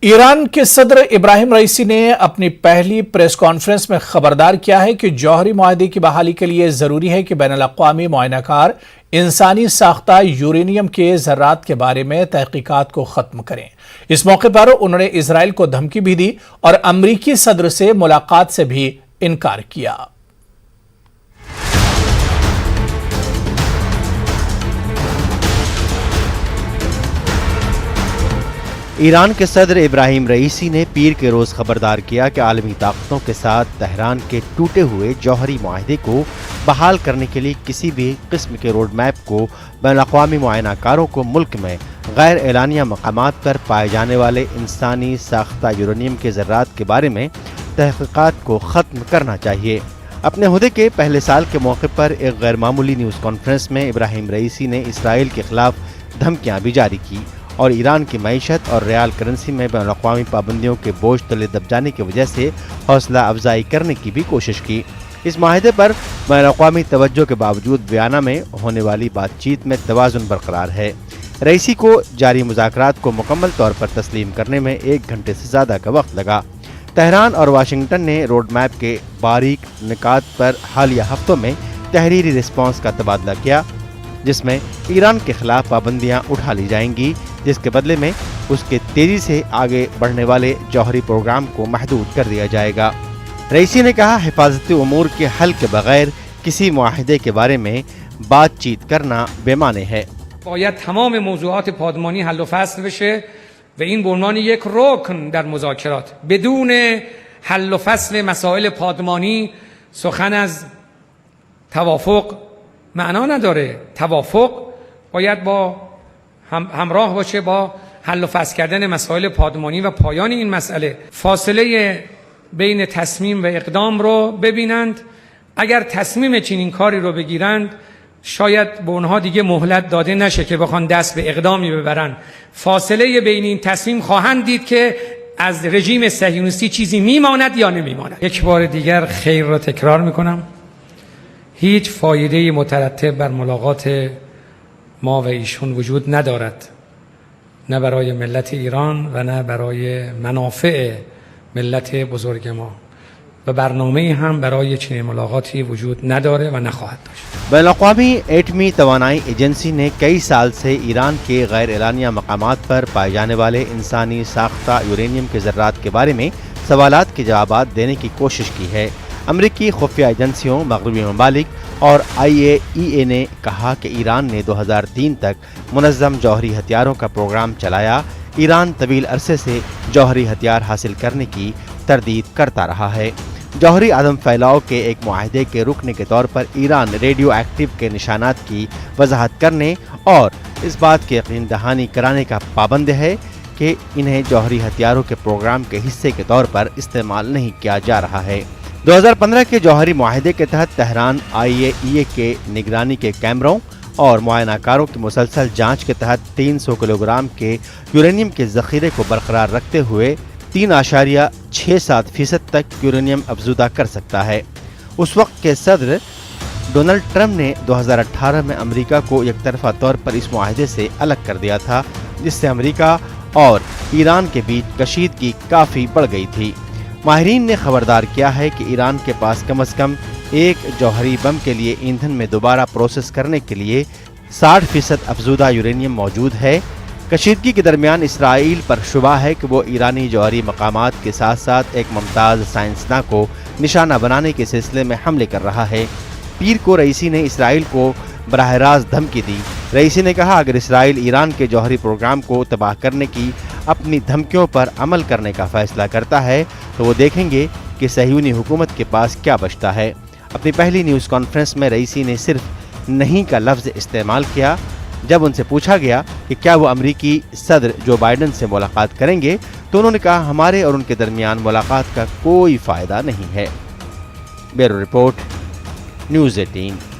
ایران کے صدر Ebrahim Raisi نے اپنی پہلی پریس کانفرنس میں خبردار کیا ہے کہ جوہری معاہدے کی بحالی کے لیے ضروری ہے کہ بین الاقوامی معائنہ کار انسانی ساختہ یورینیم کے ذرات کے بارے میں تحقیقات کو ختم کریں۔ اس موقع پر انہوں نے اسرائیل کو دھمکی بھی دی اور امریکی صدر سے ملاقات سے بھی انکار کیا۔ ایران کے صدر ابراہیم رئیسی نے پیر کے روز خبردار کیا کہ عالمی طاقتوں کے ساتھ تہران کے ٹوٹے ہوئے جوہری معاہدے کو بحال کرنے کے لیے کسی بھی قسم کے روڈ میپ کو بین الاقوامی معائنہ کاروں کو ملک میں غیر اعلانیہ مقامات پر پائے جانے والے انسانی ساختہ یورینیم کے ذرات کے بارے میں تحقیقات کو ختم کرنا چاہیے۔ اپنے عہدے کے پہلے سال کے موقع پر ایک غیر معمولی نیوز کانفرنس میں ابراہیم رئیسی نے اسرائیل کے خلاف دھمکیاں بھی جاری کی اور ایران کی معیشت اور ریال کرنسی میں بین الاقوامی پابندیوں کے بوجھ تلے دب جانے کی وجہ سے حوصلہ افزائی کرنے کی بھی کوشش کی۔ اس معاہدے پر بین الاقوامی توجہ کے باوجود ویانا میں ہونے والی بات چیت میں توازن برقرار ہے۔ رئیسی کو جاری مذاکرات کو مکمل طور پر تسلیم کرنے میں 1 گھنٹے سے زیادہ کا وقت لگا۔ تہران اور واشنگٹن نے روڈ میپ کے باریک نکات پر حالیہ ہفتوں میں تحریری رسپانس کا تبادلہ کیا، جس میں ایران کے خلاف پابندیاں اٹھا لی جائیں گی، جس کے بدلے میں اس کے تیزی سے آگے بڑھنے والے جوہری پروگرام کو محدود کر دیا جائے گا۔ رئیسی نے کہا، حفاظتی امور کے حل کے بغیر کسی معاہدے کے بارے میں بات چیت کرنا بے معنی ہے۔ باید تمام موضوعات پادمانی حل و فصل بشه و این به عنوان یک رکن در مذاکرات. بدون حل و فصل مسائل پادمانی سخن از توافق معنا نداره. توافق باید با همراه باشه با حل و فصل کردن مسائل پادمانی و پایان این مسئله. فاصله بین تصمیم و اقدام رو ببینند. اگر تصمیم چنین کاری رو بگیرند شاید به اونها دیگه مهلت داده نشه که بخوان دست به اقدامی ببرن. فاصله بین این تصمیم خواهند دید که از رژیم صهیونیستی چیزی میماند یا نمیماند. یک بار دیگر خیر را تکرار میکنم. هیچ فایده مترتب بر ملاقات ما و ایشون وجود ندارد، نه برای ملت ایران و نه برای منافع ملت بزرگ ما و برنامه‌ای هم برای چنین ملاقاتی وجود نداره و نخواهد داشت۔ بین الاقوامی ایٹمی توانائی ایجنسی نے کئی سال سے ایران کے غیر اعلانیہ مقامات پر پائے جانے والے انسانی ساختہ یورینیم کے ذرات کے بارے میں سوالات کے جوابات دینے کی کوشش کی ہے۔ امریکی خفیہ ایجنسیوں، مغربی ممالک اور IAEA نے کہا کہ ایران نے 2003 تک منظم جوہری ہتھیاروں کا پروگرام چلایا۔ ایران طویل عرصے سے جوہری ہتھیار حاصل کرنے کی تردید کرتا رہا ہے۔ جوہری عدم پھیلاؤ کے ایک معاہدے کے رکن کے طور پر ایران ریڈیو ایکٹیو کے نشانات کی وضاحت کرنے اور اس بات کی یقین دہانی کرانے کا پابند ہے کہ انہیں جوہری ہتھیاروں کے پروگرام کے حصے کے طور پر استعمال نہیں کیا جا رہا ہے۔ 2015 کے جوہری معاہدے کے تحت تہران IAEA کے نگرانی کے کیمروں اور معائنہ کاروں کی مسلسل جانچ کے تحت 300 کلو گرام کے یورینیم کے ذخیرے کو برقرار رکھتے ہوئے 3.67% تک یورینیم افزودہ کر سکتا ہے۔ اس وقت کے صدر ڈونلڈ ٹرمپ نے 2018 میں امریکہ کو یک طرفہ طور پر اس معاہدے سے الگ کر دیا تھا، جس سے امریکہ اور ایران کے بیچ کشیدگی کافی بڑھ گئی تھی۔ ماہرین نے خبردار کیا ہے کہ ایران کے پاس کم از کم ایک جوہری بم کے لیے ایندھن میں دوبارہ پروسیس کرنے کے لیے 60% افزودہ یورینیم موجود ہے۔ کشیدگی کے درمیان اسرائیل پر شبہ ہے کہ وہ ایرانی جوہری مقامات کے ساتھ ساتھ ایک ممتاز سائنسداں کو نشانہ بنانے کے سلسلے میں حملے کر رہا ہے۔ پیر کو رئیسی نے اسرائیل کو براہ راست دھمکی دی۔ رئیسی نے کہا، اگر اسرائیل ایران کے جوہری پروگرام کو تباہ کرنے کی اپنی دھمکیوں پر عمل کرنے کا فیصلہ کرتا ہے تو وہ دیکھیں گے کہ صہیونی حکومت کے پاس کیا بچتا ہے۔ اپنی پہلی نیوز کانفرنس میں رئیسی نے صرف نہیں کا لفظ استعمال کیا۔ جب ان سے پوچھا گیا کہ کیا وہ امریکی صدر جو بائیڈن سے ملاقات کریں گے تو انہوں نے کہا، ہمارے اور ان کے درمیان ملاقات کا کوئی فائدہ نہیں ہے۔ Bureau report, news 18۔